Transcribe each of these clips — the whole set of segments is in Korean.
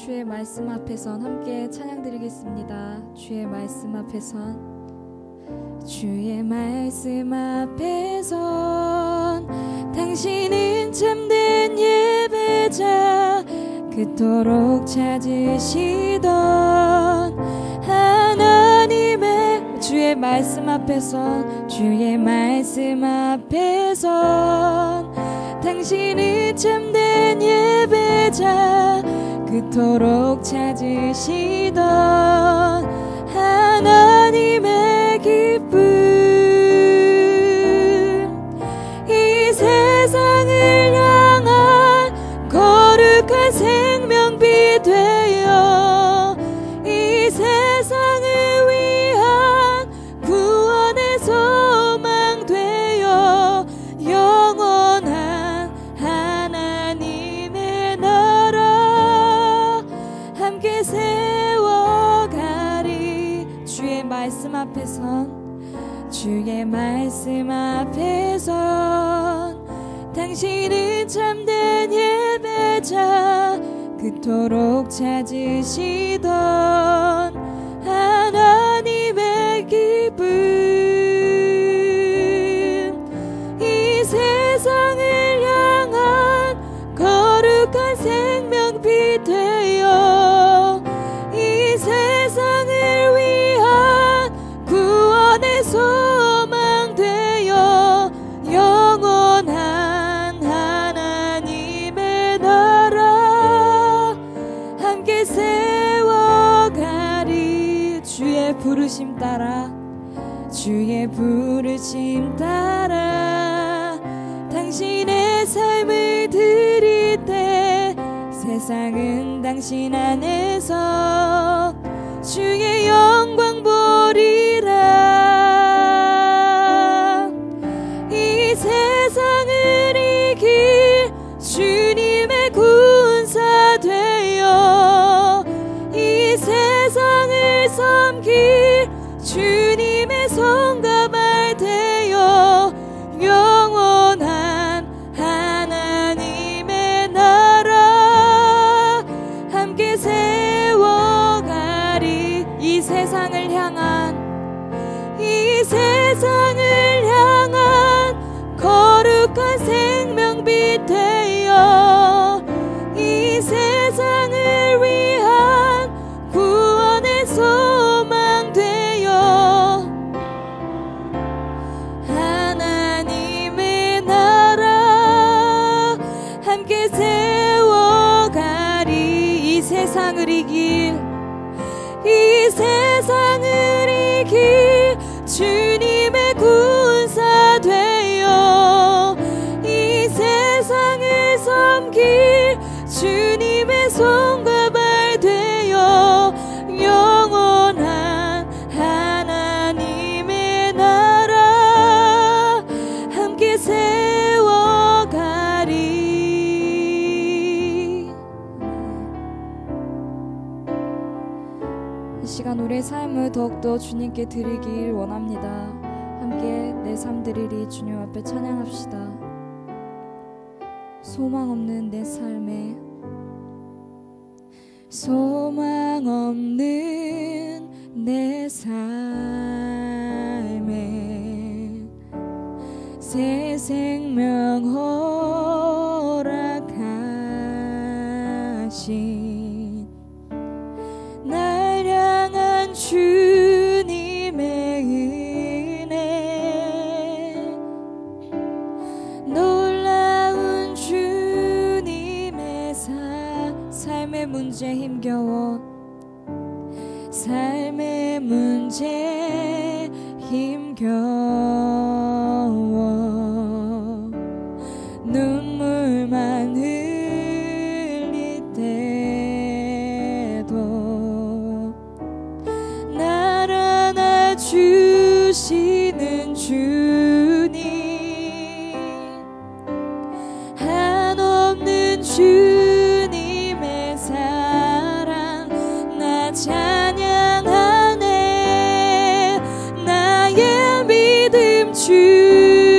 주의 말씀 앞에선 함께 찬양 드리겠습니다. 주의 말씀 앞에선, 주의 말씀 앞에선 당신은 참된 예배자, 그토록 찾으시던 하나님의, 주의 말씀 앞에선, 주의 말씀 앞에선 당신은 참된 예배자, 그토록 찾으시던 하나님의 기쁨, 이 세상을 향한 거룩한 생명비 되어 이 세상을 위한 구원의 소망 되어 영원한 하나님의 나라 함께 세워가리. 주의 말씀 앞에선, 주의 말씀 앞에선 당신은 참된 예배자, 그토록 찾으시던 하나님의 기쁨, 이 세상을 향한 거룩한 생명비 되어 이 세상을 위한 구원의 소망 되어 영원한 하나님의 나라 함께 세워가리. 주의 부르심 따라, 주의 부르심 따라 당신의 삶을 드릴 때 세상은 당신 안에서 주의 영광 보리라. 이 세상을 이길 주님의 군사 되어 이 세상을 섬길 주님의 손가발 되어 영원한 하나님의 나라 함께 세워가리. 이 세상을 향한, 이 세상을 향한 거룩한 생명비 되어 이 세상을 위한 구원의 소망 되어 하나님의 나라 함께 세워가리. 이 세상을 이길, 이 세상을 이길 주님의 군사 되어 이 세상을 섬길 주님의 손가발 되어 영원한 하나님의 나라 함께 세워가리. 이 시간 우리의 삶을 더욱더 주님께 드리길 원합니다. 함께 내 삶 드리리 주님 앞에 찬양합시다. 소망 없는 내 삶에, 소망 없는 내 삶에 새 생명 허락하신 날 향한 주님의 은혜, 놀라운 주님의 삶의 문제 힘겨워, 삶의 문제 힘겨워 눈물만 흘릴 때도 날 안아주시는 주님, 한없는 주님의 사랑 나 찬양하네. 나의 믿음 주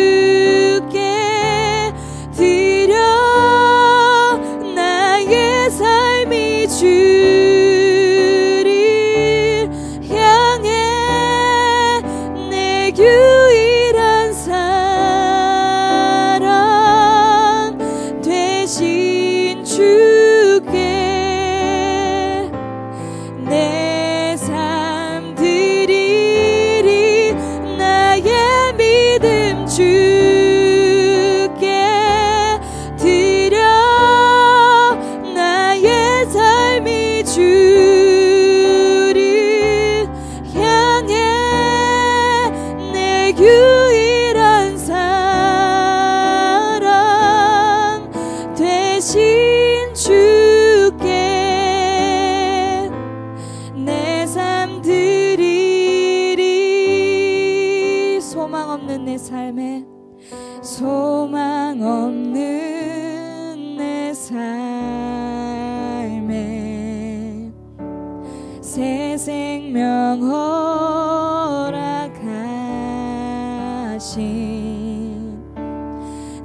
새 생명 허락하신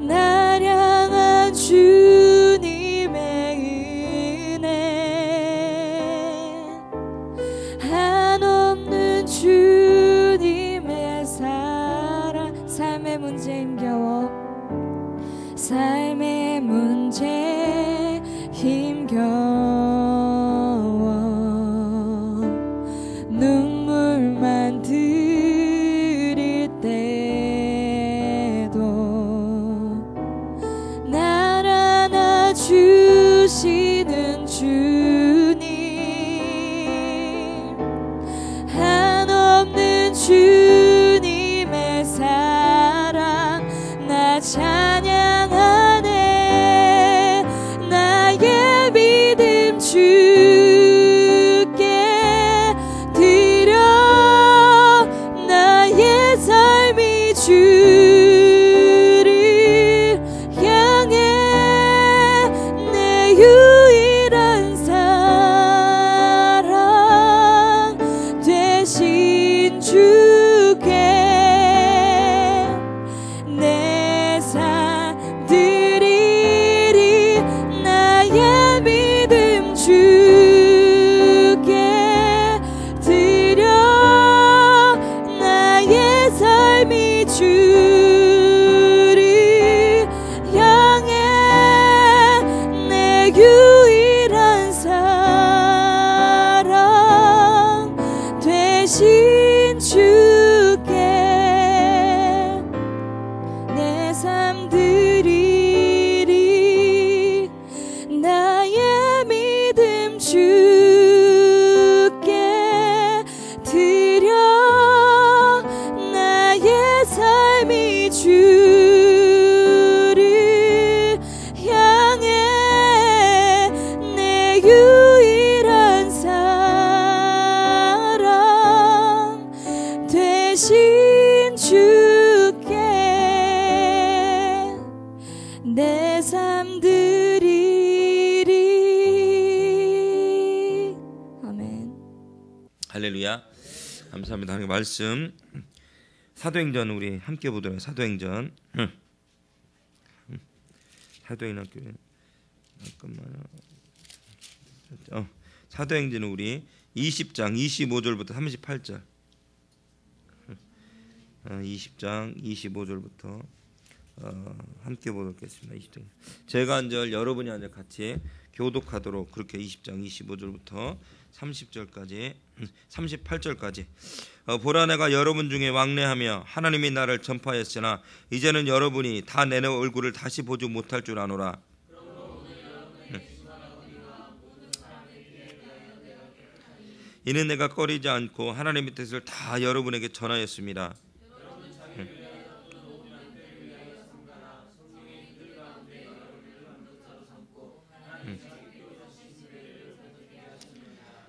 날 향한 주님의 은혜 한없는 주님의 사랑 삶의 문제 힘겨워 삶의 문제 힘겨워 눈물만 들일 때도 날 안아주시는 주님 한없는 주님의 사랑 나 찬양하네 나의 믿음 주께 드려 나의 삶이 주를 향해 내 유일한 사랑 되신 주께 내 삶 드리리 나의 믿음 주께 드려 나의 삶이 주를 향해 내 유일한 사랑 되신 주께 내 삶 드리리 나의 믿음 주께 드려 나의 삶이 주를 향해 내 유일한 사랑 되신 주께 내 삶 드리리 아멘. 할렐루야. 감사합니다. 하나님 말씀 사도행전 우리 함께 보도록 해요. 사도행전 사도행전 잠깐만요. 사도행전은 우리 20장 25절부터 38절 20장 25절부터 함께 보도록 하겠습니다. 20장 제가 한 절 여러분이 한 절 같이 교독하도록 그렇게 20장 25절부터 30절까지 38절까지 보라 내가 여러분 중에 왕래하며 하나님이 나를 전파했으나 이제는 여러분이 다 내 얼굴을 다시 보지 못할 줄 아노라. 이는 내가 꺼리지 않고 하나님의 뜻을 다 여러분에게 전하였습니다.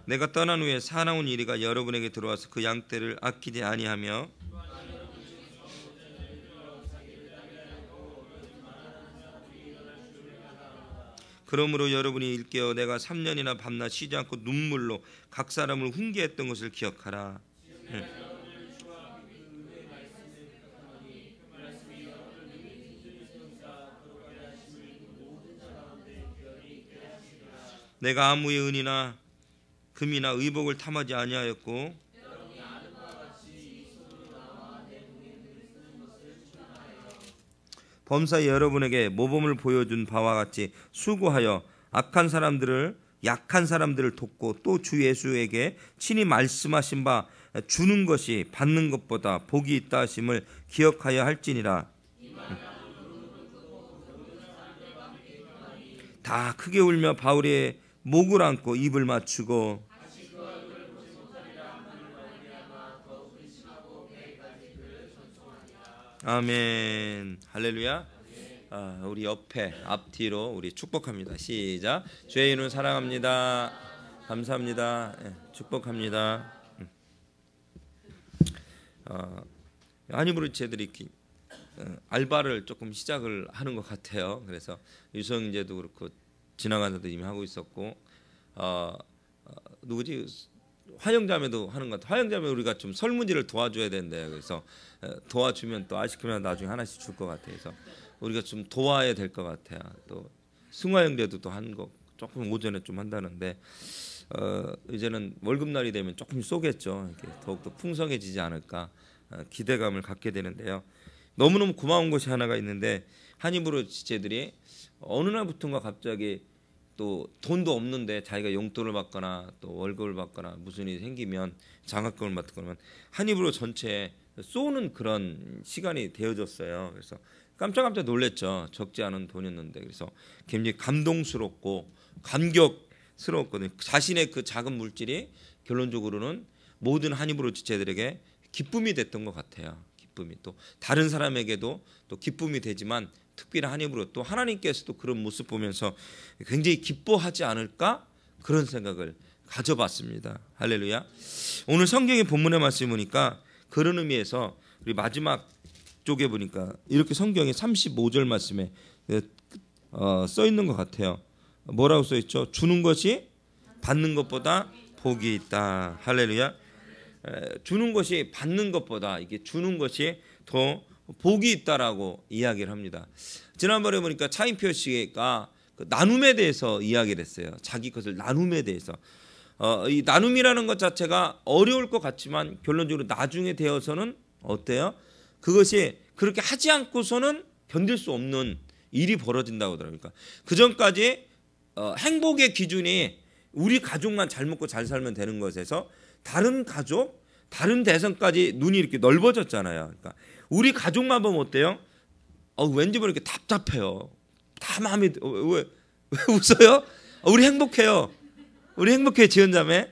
내가 떠난 후에 사나운 이리가 여러분에게 들어와서 그 양떼를 아끼지 아니하며 그러므로 여러분이 일깨어 내가 3년이나 밤낮 쉬지 않고 눈물로 각 사람을 훈계했던 것을 기억하라. 내가 아무의 은이나 금이나 의복을 탐하지 아니하였고 범사에 여러분에게 모범을 보여준 바와 같이 수고하여 약한 사람들을 돕고 또 주 예수에게 친히 말씀하신 바 주는 것이 받는 것보다 복이 있다 하심을 기억하여 할지니라. 다 크게 울며 바울의 목을 안고 입을 맞추고 아멘. 할렐루야. 우리 옆에 앞뒤로 우리 축복합니다. 시작. 주의 이름 사랑합니다. 감사합니다. 축복합니다. 아니브르체들이 알바를 조금 시작을 하는 것 같아요. 그래서 유성인제도 그렇고 지나가는 데도 이미 하고 있었고 누구지 화영자매도 하는 것 같아요. 화영자매 우리가 좀 설문지를 도와줘야 된대요. 그래서 도와주면 또 아이스크림 나중에 하나씩 줄 것 같아요. 그래서 우리가 좀 도와야 될 것 같아요. 또 승화형제도 또 한 거 조금 오전에 좀 한다는데 이제는 월급날이 되면 조금 쏘겠죠. 이렇게 더욱더 풍성해지지 않을까 기대감을 갖게 되는데요. 너무너무 고마운 것이 하나가 있는데 한입으로 지체들이 어느 날부터인가 갑자기 또 돈도 없는데 자기가 용돈을 받거나 또 월급을 받거나 무슨 일이 생기면 장학금을 받거나 한입으로 전체에 쏘는 그런 시간이 되어졌어요. 그래서 깜짝 놀랐죠. 적지 않은 돈이었는데 그래서 굉장히 감동스럽고 감격스러웠거든요. 자신의 그 작은 물질이 결론적으로는 모든 한입으로 지체들에게 기쁨이 됐던 것 같아요. 기쁨이 또 다른 사람에게도 또 기쁨이 되지만 특별히 한입으로 또 하나님께서도 그런 모습 보면서 굉장히 기뻐하지 않을까 그런 생각을 가져봤습니다. 할렐루야. 오늘 성경의 본문의 말씀 보니까 그런 의미에서 우리 마지막 쪽에 보니까 이렇게 성경의 35절 말씀에 써 있는 것 같아요. 뭐라고 써 있죠? 주는 것이 받는 것보다 복이 있다. 할렐루야. 주는 것이 받는 것보다 이게 주는 것이 더 복이 있다라고 이야기를 합니다. 지난번에 보니까 차인표 씨가 그 나눔에 대해서 이야기를 했어요. 자기 것을 나눔에 대해서. 이 나눔이라는 것 자체가 어려울 것 같지만 결론적으로 나중에 되어서는 어때요? 그것이 그렇게 하지 않고서는 견딜 수 없는 일이 벌어진다고 하더라고요. 그러니까 그 전까지 행복의 기준이 우리 가족만 잘 먹고 잘 살면 되는 것에서 다른 가족, 다른 대상까지 눈이 이렇게 넓어졌잖아요. 그러니까 우리 가족만 보면 어때요? 왠지 모르게 답답해요. 다 마음이 왜 웃어요? 우리 행복해요. 우리 행복해 지연자매.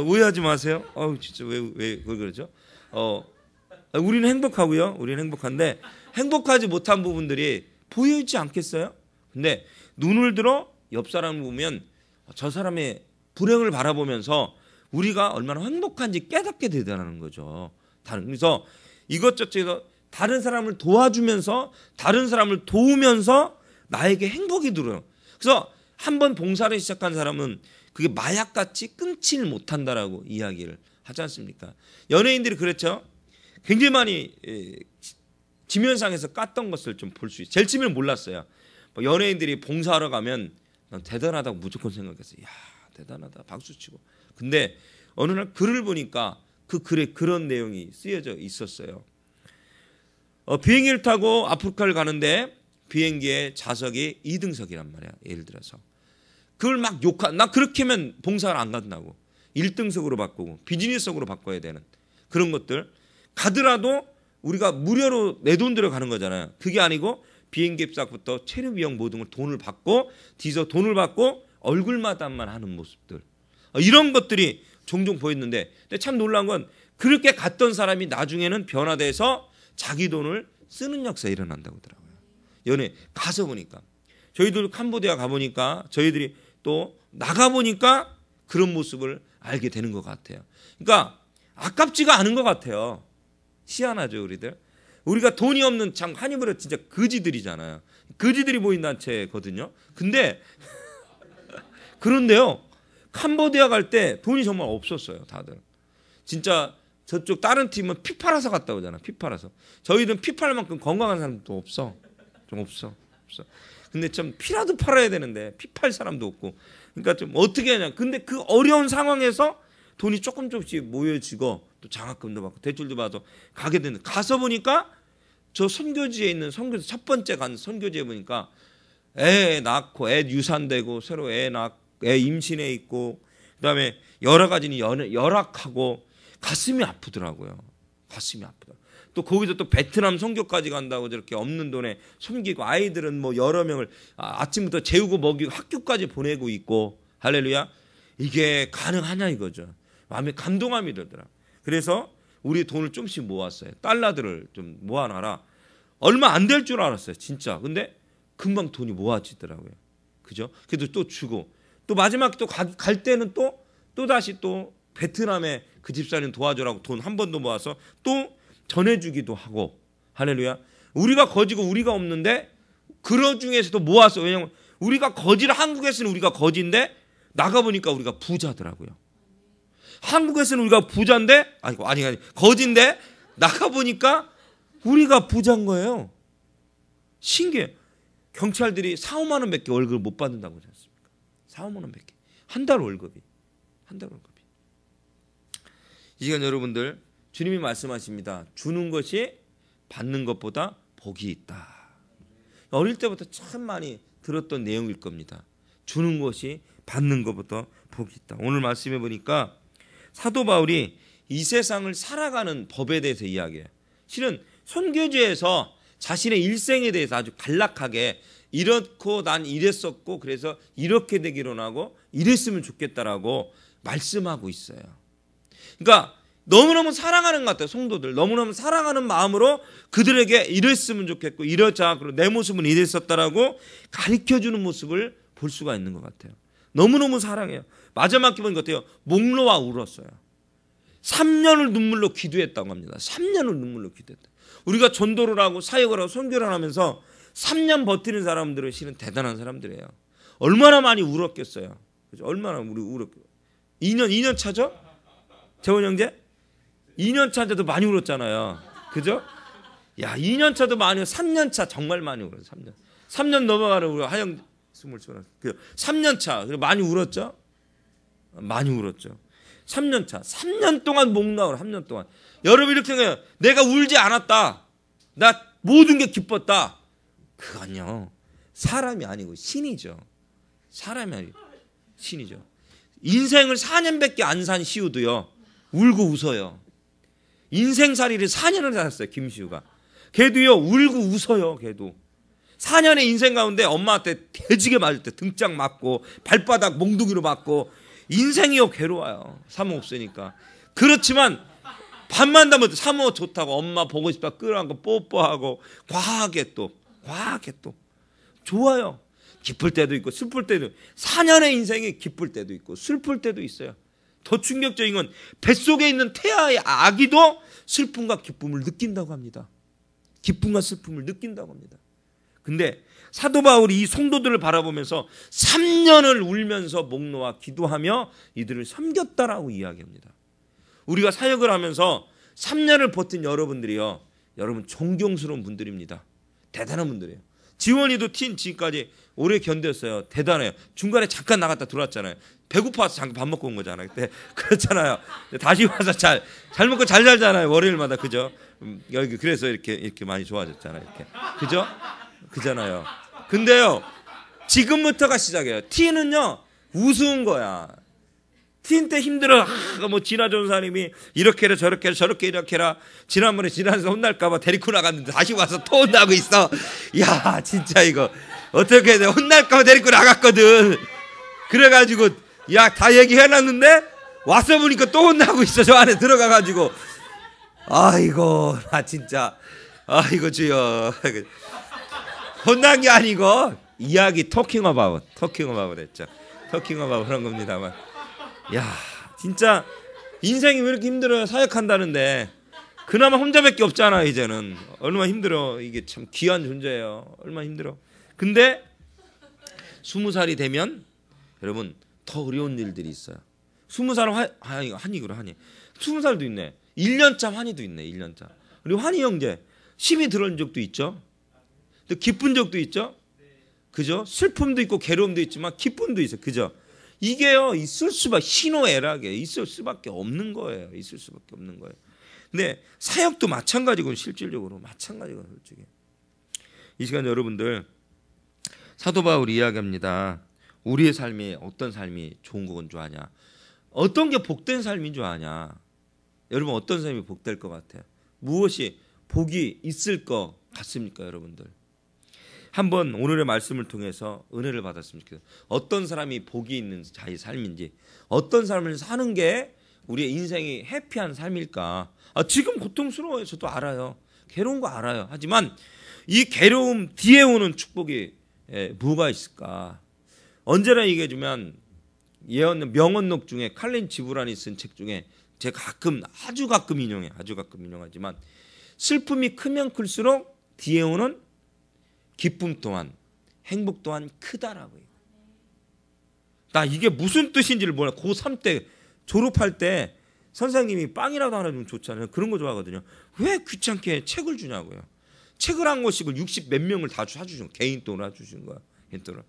오해하지 마세요. 진짜 왜 그러죠? 우리는 행복하고요. 우리는 행복한데 행복하지 못한 부분들이 보이지 않겠어요? 근데 눈을 들어 옆 사람을 보면 저 사람의 불행을 바라보면서 우리가 얼마나 행복한지 깨닫게 되더라는 거죠. 그래서 이것저것 다른 사람을 도와주면서 다른 사람을 도우면서 나에게 행복이 들어요. 그래서 한번 봉사를 시작한 사람은 그게 마약같이 끊지를 못한다라고 이야기를 하지 않습니까? 연예인들이 그랬죠. 굉장히 많이 지면상에서 깠던 것을 좀 볼 수 있어요. 제일 처음에는 몰랐어요. 연예인들이 봉사하러 가면 난 대단하다고 무조건 생각했어요. 야 대단하다 박수치고. 근데 어느 날 글을 보니까 그 글에 그런 내용이 쓰여져 있었어요. 비행기를 타고 아프리카를 가는데 비행기의 좌석이 2등석이란 말이야. 예를 들어서 그걸 막 나 그렇게 하면 봉사를 안 간다고 1등석으로 바꾸고 비즈니스석으로 바꿔야 되는 그런 것들 가더라도 우리가 무료로 내 돈 들여 가는 거잖아요. 그게 아니고 비행기 값부터 체류 비용 모든 걸 돈을 받고 뒤에서 돈을 받고 얼굴마담만 하는 모습들 이런 것들이 종종 보였는데 근데 참 놀라운 건 그렇게 갔던 사람이 나중에는 변화돼서 자기 돈을 쓰는 역사가 일어난다고 하더라고요. 연애 가서 보니까 저희들 캄보디아 가보니까 저희들이 또 나가보니까 그런 모습을 알게 되는 것 같아요. 그러니까 아깝지가 않은 것 같아요. 희한하죠 우리들. 우리가 돈이 없는 참 한입으로 진짜 거지들이잖아요. 거지들이 모인 단체거든요. 근데 그런데요 캄보디아 갈 때 돈이 정말 없었어요. 다들 진짜 저쪽 다른 팀은 피 팔아서 갔다 오잖아. 피 팔아서. 저희는 피 팔 만큼 건강한 사람도 없어. 좀 없어. 근데 좀 피라도 팔아야 되는데 피 팔 사람도 없고. 그러니까 좀 어떻게 하냐. 근데 그 어려운 상황에서 돈이 조금씩 모여지고 또 장학금도 받고 대출도 받아서 가게 되는. 가서 보니까 저 선교지에 있는 선교지 첫 번째 간 선교지에 보니까 애 낳고 애 유산되고 새로 애 임신해 있고 그다음에 여러 가지 열악하고 가슴이 아프더라고요. 가슴이 아프다. 또 거기서 또 베트남 선교까지 간다고 저렇게 없는 돈에 섬기고 아이들은 뭐 여러 명을 아침부터 재우고 먹이고 학교까지 보내고 있고 할렐루야. 이게 가능하냐 이거죠. 마음에 감동함이 들더라. 그래서 우리 돈을 좀씩 모았어요. 달러들을 좀 모아놔라. 얼마 안 될 줄 알았어요. 진짜. 근데 금방 돈이 모아지더라고요. 그죠? 그래도 또 주고 또 마지막 또 갈 때는 또 다시 또 베트남에 그 집사님 도와주라고 돈 한 번 더 모아서 또 전해주기도 하고 할렐루야. 우리가 거지고 우리가 없는데 그런 중에서도 모아서 왜냐면 우리가 거지를 한국에서는 우리가 거지인데 나가보니까 우리가 부자더라고요. 한국에서는 우리가 부자인데 아니 거지인데 나가 보니까 우리가 부자인 거예요. 신기해. 경찰들이 4, 5만 원밖에 월급을 못 받는다고 하지 않습니까? 4, 5만 원밖에. 한 달 월급이. 이 시간 여러분들 주님이 말씀하십니다. 주는 것이 받는 것보다 복이 있다. 어릴 때부터 참 많이 들었던 내용일 겁니다. 주는 것이 받는 것보다 복이 있다. 오늘 말씀해 보니까 사도 바울이 이 세상을 살아가는 법에 대해서 이야기해요. 실은 선교지에서 자신의 일생에 대해서 아주 간략하게 이렇고 난 이랬었고 그래서 이렇게 되기로 하고 이랬으면 좋겠다라고 말씀하고 있어요. 그러니까 너무너무 사랑하는 것 같아요. 성도들 너무너무 사랑하는 마음으로 그들에게 이랬으면 좋겠고 이러자 그리고 내 모습은 이랬었다라고 가르쳐주는 모습을 볼 수가 있는 것 같아요. 너무너무 사랑해요. 마지막 기분 같아요. 목 놓아 울었어요. 3년을 눈물로 기도했다고 합니다. 3년을 눈물로 기도했다. 우리가 전도를 하고 사역을 하고 선교를 하면서 3년 버티는 사람들은 실은 대단한 사람들이에요. 얼마나 많이 울었겠어요. 그죠? 얼마나 우리 울었겠어요. 2년 차죠? 재원 형제? 2년 차인데도 많이 울었잖아요. 그죠? 야, 2년 차도 많이, 3년 차 정말 많이 울어요. 3년 넘어가는 우리 하영 27. 3년 차 많이 울었죠? 많이 울었죠. 3년 차, 3년 동안 목 나오라. 3년 동안. 여러분 이렇게 해요. 내가 울지 않았다. 나 모든 게 기뻤다. 그건요 사람이 아니고 신이죠. 사람이 아니고 신이죠. 인생을 4년밖에 안 산 시우도요 울고 웃어요. 인생살이를 4년을 살았어요. 김시우가. 걔도요 울고 웃어요. 걔도 4년의 인생 가운데 엄마한테 대지게 맞을 때 등짝 맞고 발바닥 몽둥이로 맞고 인생이요 괴로워요. 사모 없으니까. 그렇지만 밤만 되면 사모 좋다고 엄마 보고 싶다 끌어안고 뽀뽀하고 과하게 또 좋아요. 기쁠 때도 있고 슬플 때도 4년의 인생이 기쁠 때도 있고 슬플 때도 있어요. 더 충격적인 건 뱃속에 있는 태아의 아기도 슬픔과 기쁨을 느낀다고 합니다. 기쁨과 슬픔을 느낀다고 합니다. 근데 사도 바울이 이 성도들을 바라보면서 3년을 울면서 목 놓아 기도하며 이들을 섬겼다라고 이야기합니다. 우리가 사역을 하면서 3년을 버틴 여러분들이요, 여러분 존경스러운 분들입니다. 대단한 분들이에요. 지원이도 지금까지 오래 견뎠어요. 대단해요. 중간에 잠깐 나갔다 들어왔잖아요. 배고파서 잠깐 밥 먹고 온 거잖아요. 그때 그렇잖아요. 다시 와서 잘 먹고 잘 살잖아요. 월요일마다. 그죠? 여기 그래서 이렇게 많이 좋아졌잖아요. 이렇게. 그죠? 그잖아요. 근데요, 지금부터가 시작이에요. T는요 우스운 거야. T 때 힘들어. 뭐 진화 전사님이 이렇게 해라 저렇게 해라 저렇게 이렇게 해라. 지난번에 진화에서 혼날까봐 데리고 나갔는데 다시 와서 또 혼나고 있어. 야 진짜 이거 어떻게 해야 돼. 혼날까봐 데리고 나갔거든. 그래가지고 야 다 얘기해놨는데 와서 보니까 또 혼나고 있어. 저 안에 들어가가지고 아이고 나 진짜 아이고 주여. 혼난 게 아니고 이야기 토킹 어바웃 했죠. 토킹 어바웃 그런 겁니다만. 야 진짜 인생이 왜 이렇게 힘들어요. 사역한다는데 그나마 혼자밖에 없잖아. 이제는 얼마나 힘들어. 이게 참 귀한 존재예요. 얼마나 힘들어. 근데 20살이 되면 여러분 더 어려운 일들이 있어요. 20살은 한이구나. 20살도 있네. 1년차 환희도 있네. 1년차. 그리고 환희 형제 심히 들어온 적도 있죠. 또 기쁜 적도 있죠. 그죠? 슬픔도 있고 괴로움도 있지만 기쁨도 있어요. 그죠? 이게요 있을 수밖에 희노애락에 있을 수밖에 없는 거예요. 있을 수밖에 없는 거예요. 근데 사역도 마찬가지고 실질적으로 마찬가지고 솔직히 이 시간 여러분들 사도 바울이 이야기합니다. 우리의 삶이 어떤 삶이 좋은 건 줄 아냐? 어떤 게 복된 삶인 줄 아냐? 여러분 어떤 삶이 복될 것 같아요? 무엇이 복이 있을 것 같습니까, 여러분들? 한번 오늘의 말씀을 통해서 은혜를 받았으면 좋겠어요. 어떤 사람이 복이 있는 자의 삶인지, 어떤 삶을 사는 게 우리의 인생이 해피한 삶일까? 지금 고통스러워요. 저도 알아요. 괴로운 거 알아요. 하지만 이 괴로움 뒤에 오는 축복이 뭐가 있을까? 언제나 얘기해주면 명언록 중에 칼린 지브란이 쓴 책 중에 제가 아주 가끔 인용하지만 슬픔이 크면 클수록 뒤에 오는 기쁨 또한 행복 또한 크다라고요. 나 이게 무슨 뜻인지를 몰라. 고3 때 졸업할 때 선생님이 빵이라도 하나 주면 좋잖아요. 그런 거 좋아하거든요. 왜 귀찮게 책을 주냐고요. 책을 한 권씩을 60 몇 명을 다 사주신 개인 돈을 주신 거야. 개인 돈을.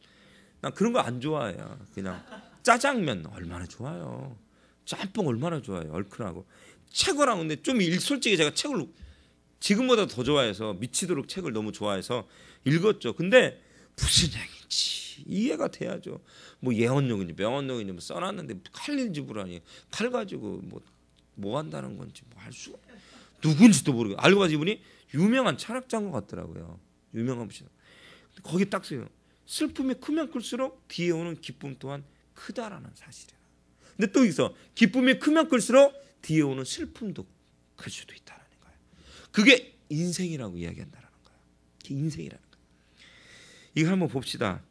난 그런 거 안 좋아해요. 그냥 짜장면 얼마나 좋아요. 짬뽕 얼마나 좋아요. 얼큰하고. 책을 하는데 좀 솔직히 제가 책을 지금보다 더 좋아해서 미치도록 책을 너무 좋아해서 읽었죠. 근데 무슨 얘기인지 이해가 돼야죠. 뭐 예언록인지 명언록인지 뭐 써놨는데 칼일 지불하니 칼 가지고 뭐 한다는 건지 뭐 알 수가 누군지도 모르고 알고 봐서 이분이 유명한 철학자인 것 같더라고요. 유명한 분이죠. 거기 딱 써요. 슬픔이 크면 클수록 뒤에 오는 기쁨 또한 크다라는 사실이야. 근데 또 여기서 기쁨이 크면 클수록 뒤에 오는 슬픔도 클 수도 있다는 거예요. 그게 인생이라고 이야기한다는 거예요. 그게 인생이라는 거예요. 이거 한번 봅시다.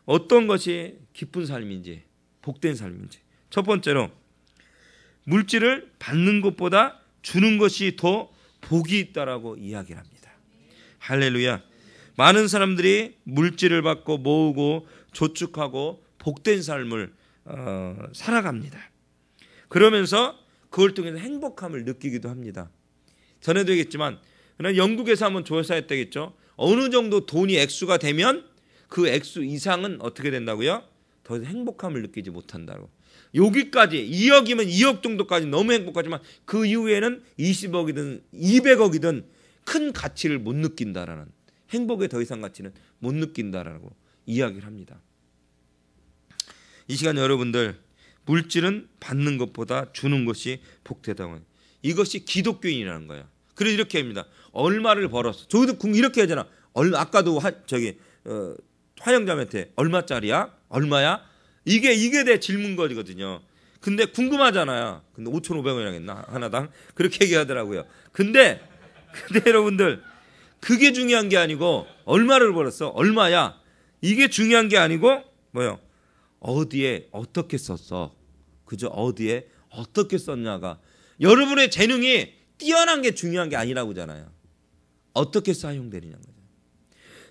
어떤 것이 기쁜 삶인지 복된 삶인지. 첫 번째로 물질을 받는 것보다 주는 것이 더 복이 있다라고 이야기를 합니다. 할렐루야. 많은 사람들이 물질을 받고 모으고 저축하고 복된 삶을 살아갑니다. 그러면서 그걸 통해서 행복함을 느끼기도 합니다. 전에도 얘기했지만 그냥 영국에서 한번 조사했다겠죠. 어느 정도 돈이 액수가 되면 그 액수 이상은 어떻게 된다고요? 더 이상 행복함을 느끼지 못한다고. 여기까지 2억이면 2억 정도까지 너무 행복하지만 그 이후에는 20억이든 200억이든 큰 가치를 못 느낀다라는, 행복의 더 이상 가치는 못 느낀다라고 이야기를 합니다. 이 시간 여러분들, 물질은 받는 것보다 주는 것이 복되다고. 이것이 기독교인이라는 거예요. 그래서 이렇게 합니다. 얼마를 벌었어. 저기도 이렇게 하잖아. 아까도 화영자매한테 얼마짜리야? 얼마야? 이게 내 질문거리거든요. 근데 궁금하잖아요. 근데 5,500원이라고 했나? 하나당? 그렇게 얘기하더라고요. 근데 여러분들, 그게 중요한 게 아니고 얼마를 벌었어? 얼마야? 이게 중요한 게 아니고 뭐요? 어디에 어떻게 썼어? 그죠? 어디에 어떻게 썼냐가. 여러분의 재능이 뛰어난 게 중요한 게 아니라고 하잖아요. 어떻게 사용되느냐는 거죠.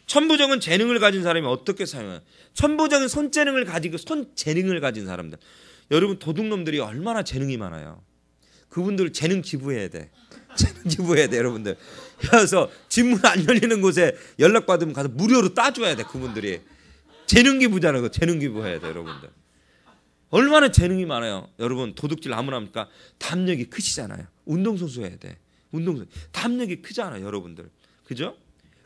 천부적인 재능을 가진 사람이 어떻게 사용해요? 천부적인 손재능을 가지고 손재능을 가진 사람들. 여러분 도둑놈들이 얼마나 재능이 많아요. 그분들 재능 지부해야 돼. 재능 지부해야 돼 여러분들. 그래서 집문 안 열리는 곳에 연락받으면 가서 무료로 따줘야 돼. 그분들이. 재능 기부잖아요. 그 재능 기부해야 돼 여러분들. 얼마나 재능이 많아요. 여러분 도둑질 아무나 합니까? 담력이 크시잖아요. 운동선수 해야 돼. 운동선수. 담력이 크잖아요 여러분들. 그죠?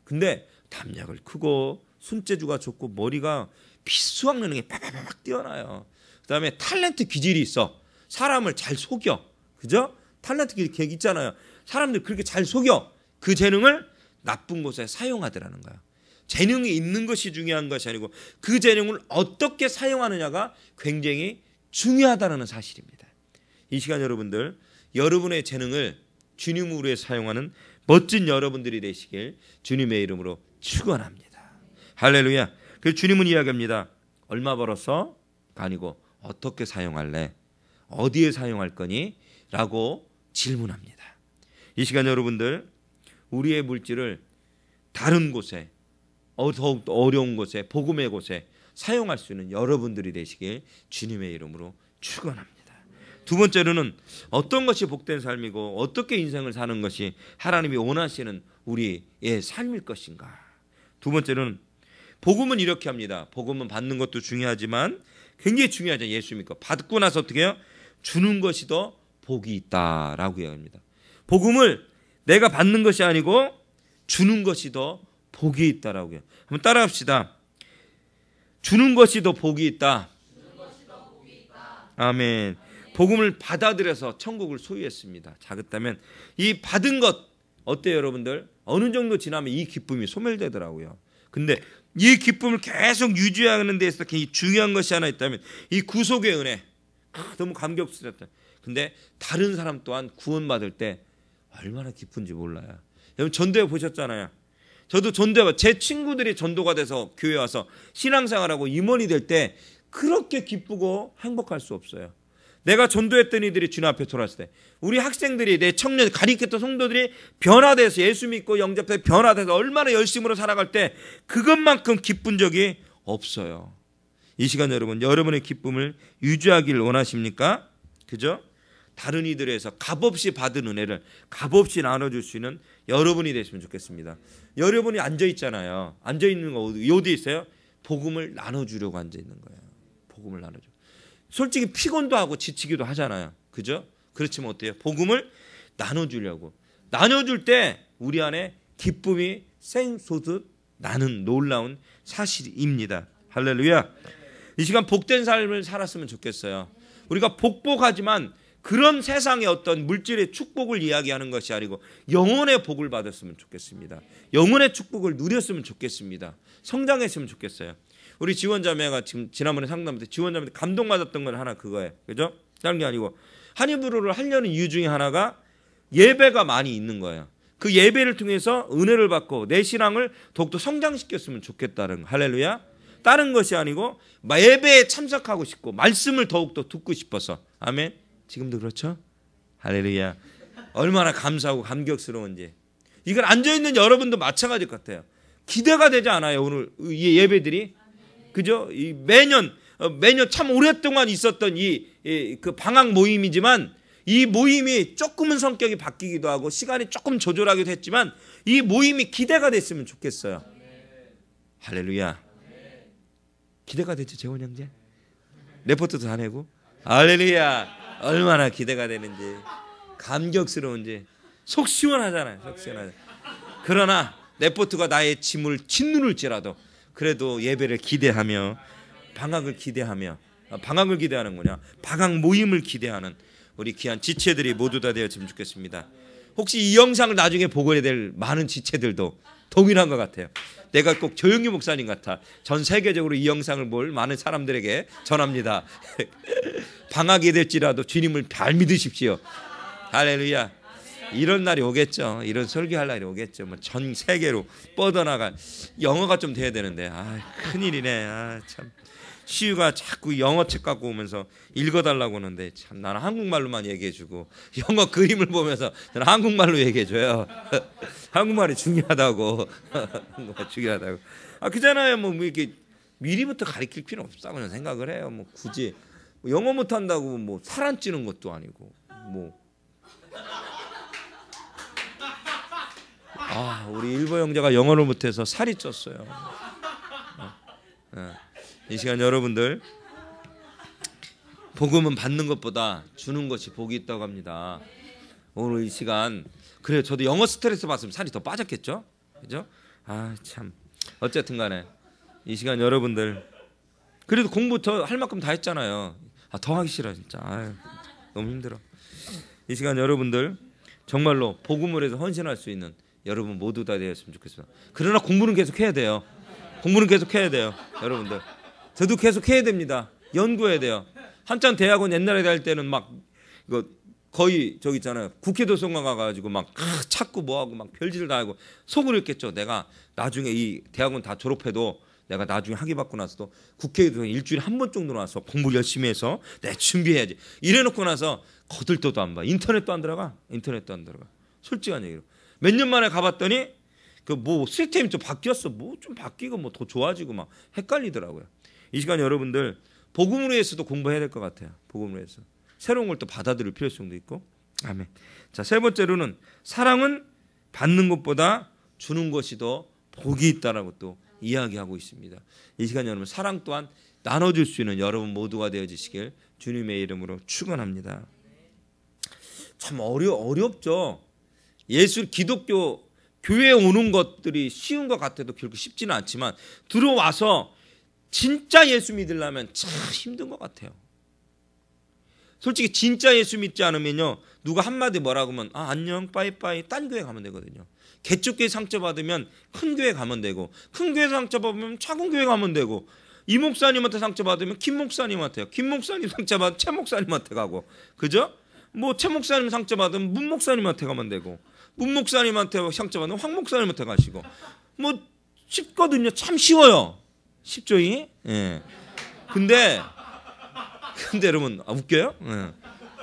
근데 담력을 크고 손재주가 좋고 머리가 피수학 능력이 팍팍팍 뛰어나요. 그다음에 탤런트 기질이 있어. 사람을 잘 속여. 그죠? 탤런트 기질 있잖아요. 사람들 그렇게 잘 속여. 그 재능을 나쁜 곳에 사용하더라는 거야. 재능이 있는 것이 중요한 것이 아니고 그 재능을 어떻게 사용하느냐가 굉장히 중요하다는 사실입니다. 이 시간 여러분들, 여러분의 재능을 주님을 위해 사용하는 멋진 여러분들이 되시길 주님의 이름으로 축원합니다. 할렐루야. 그래서 주님은 이야기합니다. 얼마 벌었어? 아니고 어떻게 사용할래? 어디에 사용할 거니? 라고 질문합니다. 이 시간 여러분들, 우리의 물질을 다른 곳에, 더욱 어려운 곳에, 복음의 곳에 사용할 수 있는 여러분들이 되시길 주님의 이름으로 축원합니다. 두 번째로는 어떤 것이 복된 삶이고 어떻게 인생을 사는 것이 하나님이 원하시는 우리의 삶일 것인가. 두 번째는 복음은 이렇게 합니다. 복음은 받는 것도 중요하지만 굉장히 중요하죠. 예수 믿고 받고 나서 어떻게 해요? 주는 것이 더 복이 있다라고 이야기합니다. 복음을 내가 받는 것이 아니고 주는 것이 더 복이 있다라고 해요. 한번 따라합시다. 주는 것이 더 복이 있다. 아멘. 복음을 받아들여서 천국을 소유했습니다. 자, 그렇다면 이 받은 것 어때요 여러분들? 어느 정도 지나면 이 기쁨이 소멸되더라고요. 근데 이 기쁨을 계속 유지하는 데 있어서 굉장히 중요한 것이 하나 있다면 이 구속의 은혜. 너무 감격스럽다. 근데 다른 사람 또한 구원받을 때 얼마나 기쁜지 몰라요. 여러분 전도회 보셨잖아요. 저도 전도회, 제 친구들이 전도가 돼서 교회 와서 신앙생활하고 임원이 될 때 그렇게 기쁘고 행복할 수 없어요. 내가 전도했던 이들이 주님 앞에 돌아왔을 때, 우리 학생들이, 내 청년, 가리켰던 성도들이 변화돼서 예수 믿고 영접해 변화돼서 얼마나 열심으로 살아갈 때 그것만큼 기쁜 적이 없어요. 이 시간 여러분, 여러분의 기쁨을 유지하기를 원하십니까? 그죠? 다른 이들에서 값없이 받은 은혜를 값없이 나눠줄 수 있는 여러분이 되시면 좋겠습니다. 여러분이 앉아있잖아요. 앉아있는 거 어디 있어요? 복음을 나눠주려고 앉아있는 거예요. 복음을 나눠줘. 솔직히 피곤도 하고 지치기도 하잖아요. 그죠? 그렇지만 어때요? 복음을 나눠주려고. 나눠줄 때 우리 안에 기쁨이 샘솟듯 나는 놀라운 사실입니다. 할렐루야. 이 시간 복된 삶을 살았으면 좋겠어요. 우리가 복복하지만 그런 세상의 어떤 물질의 축복을 이야기하는 것이 아니고 영혼의 복을 받았으면 좋겠습니다. 영혼의 축복을 누렸으면 좋겠습니다. 성장했으면 좋겠어요. 우리 지원자매가 지금 지난번에 상담 때 지원자매 감동받았던 건 하나 그거예요. 그죠? 다른 게 아니고 한입으로를 하려는 이유 중에 하나가 예배가 많이 있는 거예요. 그 예배를 통해서 은혜를 받고 내 신앙을 더욱더 성장시켰으면 좋겠다는 거. 할렐루야. 다른 것이 아니고 예배에 참석하고 싶고 말씀을 더욱더 듣고 싶어서. 아멘. 지금도 그렇죠? 할렐루야. 얼마나 감사하고 감격스러운지. 이건 앉아있는 여러분도 마찬가지일 것 같아요. 기대가 되지 않아요? 오늘 이 예배들이. 그죠? 매년 참 오랫동안 있었던 그 방학 모임이지만 이 모임이 조금은 성격이 바뀌기도 하고 시간이 조금 조절하기도 했지만 이 모임이 기대가 됐으면 좋겠어요. 할렐루야. 기대가 됐죠, 재원 형제? 레포트도 다 내고. 할렐루야. 얼마나 기대가 되는지 감격스러운지 속 시원하잖아요. 속 시원하잖아요. 그러나 레포트가 나의 짐을 짓누를지라도 그래도 예배를 기대하며 방학을 기대하며 방학을 기대하는 거냐 방학 모임을 기대하는 우리 귀한 지체들이 모두 다 되었으면 좋겠습니다. 혹시 이 영상을 나중에 보게 될 많은 지체들도 동일한 것 같아요. 내가 꼭 조영규 목사님 같아 전 세계적으로 이 영상을 볼 많은 사람들에게 전합니다. 방학이 될지라도 주님을 잘 믿으십시오. 할렐루야. 이런 날이 오겠죠. 이런 설교할 날이 오겠죠. 뭐 전 세계로 뻗어나갈 영어가 좀 돼야 되는데 큰일이네. 참 시우가 자꾸 영어 책 갖고 오면서 읽어달라고 하는데 참 나는 한국말로만 얘기해주고 영어 그림을 보면서 나는 한국말로 얘기해줘요. 한국말이 중요하다고. 한국말 중요하다고. 그잖아요. 뭐 이렇게 미리부터 가르칠 필요는 없다고 저는 생각을 해요. 뭐 굳이 영어 못한다고 뭐 살 안 찌는 것도 아니고 뭐. 우리 일보 형제가 영어를 못해서 살이 쪘어요. 이 시간 여러분들 복음은 받는 것보다 주는 것이 복이 있다고 합니다. 오늘 이 시간 그래요. 저도 영어 스트레스 받으면 살이 더 빠졌겠죠? 그죠? 참 어쨌든 간에 이 시간 여러분들 그래도 공부 더 할 만큼 다 했잖아요. 더 하기 싫어 진짜. 너무 힘들어. 이 시간 여러분들 정말로 복음을 해서 헌신할 수 있는 여러분 모두 다 되었으면 좋겠어요. 그러나 공부는 계속 해야 돼요. 공부는 계속 해야 돼요. 여러분들 저도 계속 해야 됩니다. 연구해야 돼요. 한참 대학원 옛날에 다닐 때는 막 이거 거의 저기 있잖아요. 국회 도서관 가가지고 막 찾고 뭐하고 막 별짓을 다 하고 속으로 했겠죠. 내가 나중에 이 대학원 다 졸업해도 내가 나중에 학위 받고 나서도 국회에도 일주일에 한 번 정도 나와서 공부 열심히 해서 내가 준비해야지. 이래놓고 나서 거들떠도 안 봐. 인터넷도 안 들어가. 솔직한 얘기로. 몇 년 만에 가봤더니 그 뭐 시스템이 좀 바뀌었어. 뭐 좀 바뀌고 뭐 더 좋아지고 막 헷갈리더라고요. 이 시간 여러분들 복음으로 해서도 공부해야 될 것 같아요. 복음으로 해서 새로운 걸 또 받아들일 필요성도 있고. 아멘. 자, 세 번째로는 사랑은 받는 것보다 주는 것이 더 복이 있다라고 또 이야기하고 있습니다. 이 시간 여러분 사랑 또한 나눠줄 수 있는 여러분 모두가 되어지시길 주님의 이름으로 축원합니다. 참 어렵죠. 기독교 교회에 오는 것들이 쉬운 것 같아도 결국 쉽지는 않지만 들어와서 진짜 예수 믿으려면 참 힘든 것 같아요. 솔직히 진짜 예수 믿지 않으면요 누가 한마디 뭐라고 하면 안녕 빠이빠이 딴 교회 가면 되거든요. 개척교회 상처받으면 큰 교회 가면 되고 큰 교회 상처받으면 작은 교회 가면 되고 이 목사님한테 상처받으면 김 목사님한테요. 김 목사님 상처받으면 최 목사님한테 가고 그죠? 뭐 최 목사님 상처받으면 문 목사님한테 가면 되고 문 목사님한테 상처받으면 황 목사님한테 가시고 뭐 쉽거든요. 참 쉬워요. 쉽죠? 예. 근데 여러분 웃겨요? 예.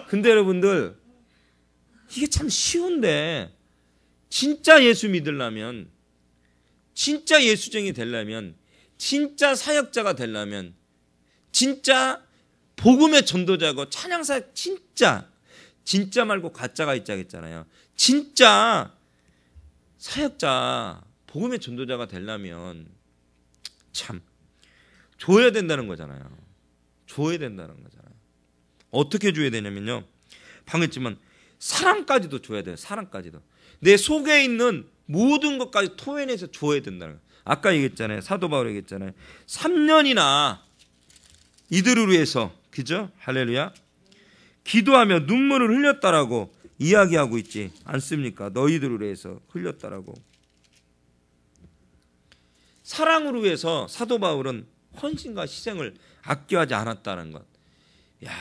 근데 여러분들 이게 참 쉬운데 진짜 예수 믿으려면 진짜 예수쟁이 되려면 진짜 사역자가 되려면 진짜 복음의 전도자고 찬양사 진짜 말고 가짜가 있자겠잖아요. 진짜 사역자, 복음의 전도자가 되려면 참 줘야 된다는 거잖아요. 줘야 된다는 거잖아요. 어떻게 줘야 되냐면요. 방금 했지만 사랑까지도 줘야 돼요. 사랑까지도. 내 속에 있는 모든 것까지 토해내서 줘야 된다는 거예요. 아까 얘기했잖아요. 사도 바울이 얘기했잖아요. 3년이나 이들을 위해서, 그죠? 할렐루야. 기도하며 눈물을 흘렸다라고 이야기하고 있지 않습니까? 너희들을 위해서 흘렸다라고. 사랑으로 위해서 사도 바울은 헌신과 희생을 아껴하지 않았다는 것. 야,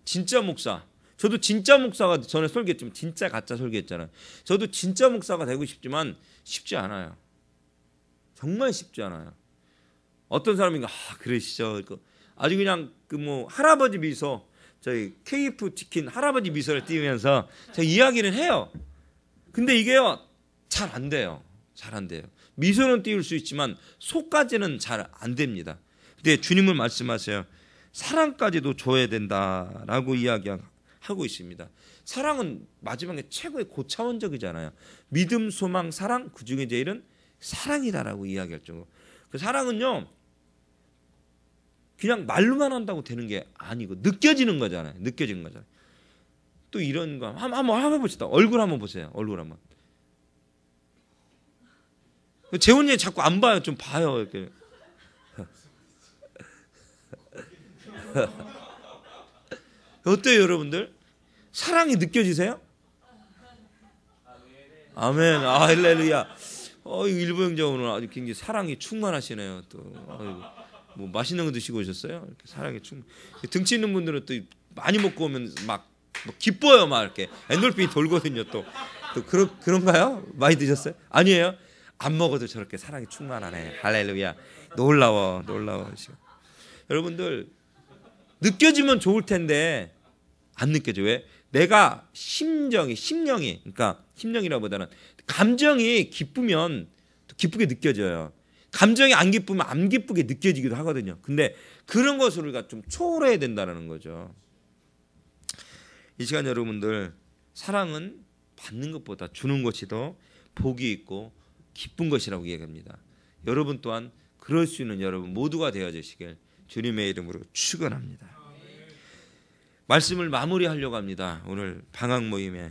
진짜 목사. 저도 진짜 목사가 전에 설교했지만 진짜 가짜 설교했잖아요. 저도 진짜 목사가 되고 싶지만 쉽지 않아요. 정말 쉽지 않아요. 어떤 사람인가 그러시죠. 아주 그냥 그 뭐 할아버지 미소, 저희 KF 치킨 할아버지 미소를 띄우면서 제가 이야기를 해요. 근데 이게요 잘 안 돼요. 잘 안 돼요. 미소는 띄울 수 있지만 속까지는 잘 안 됩니다. 근데 주님은 말씀하세요. 사랑까지도 줘야 된다라고 이야기하고 있습니다. 사랑은 마지막에 최고의 고차원적이잖아요. 믿음, 소망, 사랑, 그중에 제일은 사랑이다라고 이야기할 정도. 그 사랑은요 그냥 말로만 한다고 되는 게 아니고 느껴지는 거잖아요. 느껴지는 거잖아요. 또 이런 거 한번 해봅시다. 얼굴 한번 보세요. 얼굴 한번. 재훈이 자꾸 안 봐요. 좀 봐요. 이렇게. 어때요, 여러분들? 사랑이 느껴지세요? 아멘. 할렐루야. 일부 형제 오늘 아주 굉장히 사랑이 충만하시네요. 또 뭐 맛있는 거 드시고 오셨어요? 이렇게 사랑이 등치 있는 분들은 또 많이 먹고 오면 막 기뻐요, 막 이렇게 엔돌핀이 돌거든요. 또 그런가요? 많이 드셨어요? 아니에요? 안 먹어도 저렇게 사랑이 충만하네. 할렐루야. 놀라워. 여러분들 느껴지면 좋을 텐데 안 느껴져. 왜? 내가 심령이 그러니까 심령이라보다는 감정이 기쁘면 또 기쁘게 느껴져요. 감정이 안 기쁘면 안 기쁘게 느껴지기도 하거든요. 근데 그런 것을 우리가 좀 초월해야 된다는 거죠. 이 시간 여러분들 사랑은 받는 것보다 주는 것이 더 복이 있고 기쁜 것이라고 얘기합니다. 여러분 또한 그럴 수 있는 여러분 모두가 되어주시길 주님의 이름으로 축원합니다. 말씀을 마무리하려고 합니다. 오늘 방학 모임의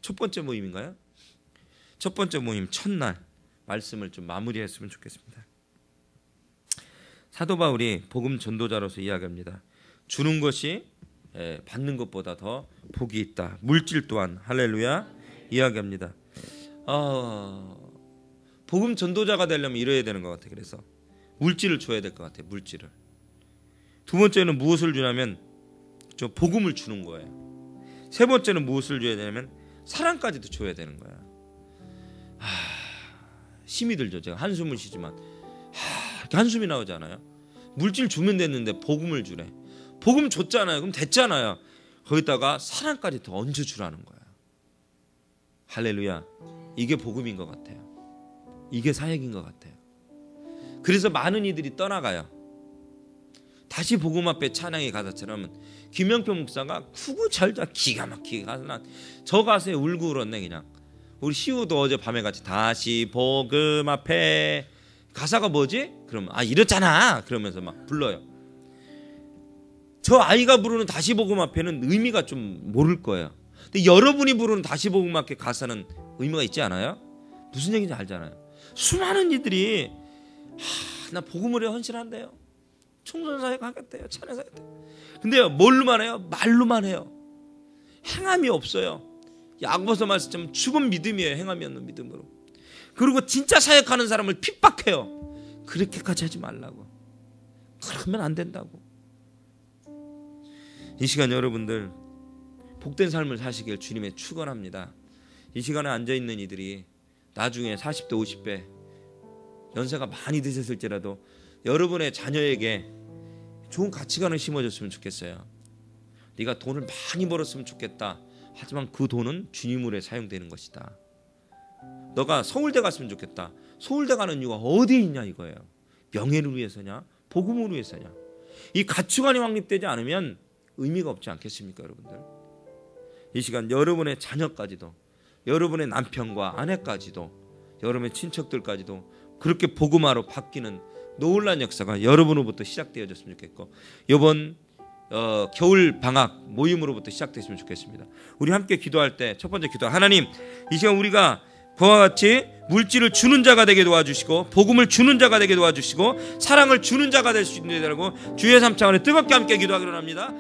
첫 번째 모임인가요? 첫 번째 모임 첫날 말씀을 좀 마무리했으면 좋겠습니다. 사도 바울이 복음 전도자로서 이야기합니다. 주는 것이 받는 것보다 더 복이 있다. 물질 또한 할렐루야 이야기합니다. 복음 전도자가 되려면 이래야 되는 것 같아요. 그래서 물질을 줘야 될 것 같아요. 물질을. 두 번째는 무엇을 주냐면 저 복음을 주는 거예요. 세 번째는 무엇을 줘야 되냐면 사랑까지도 줘야 되는 거야. 힘이 들죠. 제가 한숨을 쉬지만 이렇게 한숨이 나오지 않아요? 물질 주면 됐는데 복음을 주래. 복음 줬잖아요. 그럼 됐잖아요. 거기다가 사랑까지 더 얹어주라는 거야. 할렐루야. 이게 복음인 것 같아요. 이게 사역인 것 같아요. 그래서 많은 이들이 떠나가요. 다시 복음 앞에 찬양의 가사처럼 김영표 목사가 크고 잘자 기가 막히게 가사 저 가사에 울고 울었네. 그냥 우리 시우도 어제 밤에 같이 다시 복음 앞에 가사가 뭐지? 그러면 이렇잖아 그러면서 막 불러요. 저 아이가 부르는 다시 복음 앞에는 의미가 좀 모를 거예요. 근데 여러분이 부르는 다시 복음 앞에 가사는 의미가 있지 않아요? 무슨 얘기인지 알잖아요. 수많은 이들이 나 복음을 위해 헌신한대요. 총선사역 하겠대요. 찬양사역 하겠대요. 근데요 뭘로만 해요? 말로만 해요. 행함이 없어요. 야고보서 말씀처럼 죽은 믿음이에요. 행함이 없는 믿음으로. 그리고 진짜 사역하는 사람을 핍박해요. 그렇게까지 하지 말라고. 그러면 안 된다고. 이 시간 여러분들 복된 삶을 사시길 주님의 축원합니다. 이 시간에 앉아있는 이들이 나중에 40대 50대 연세가 많이 드셨을지라도 여러분의 자녀에게 좋은 가치관을 심어줬으면 좋겠어요. 네가 돈을 많이 벌었으면 좋겠다. 하지만 그 돈은 주님으로 사용되는 것이다. 너가 서울대 갔으면 좋겠다. 서울대 가는 이유가 어디에 있냐 이거예요. 명예를 위해서냐? 복음을 위해서냐? 이 가치관이 확립되지 않으면 의미가 없지 않겠습니까, 여러분들? 이 시간 여러분의 자녀까지도, 여러분의 남편과 아내까지도, 여러분의 친척들까지도 그렇게 복음화로 바뀌는 놀라운 역사가 여러분으로부터 시작되어졌으면 좋겠고, 이번 겨울 방학 모임으로부터 시작됐으면 좋겠습니다. 우리 함께 기도할 때 첫 번째 기도, 하나님, 이 시간 우리가 그와 같이 물질을 주는 자가 되게 도와주시고 복음을 주는 자가 되게 도와주시고 사랑을 주는 자가 될 수 있는 데라고 주의 3차 안에 뜨겁게 함께 기도하기로 합니다.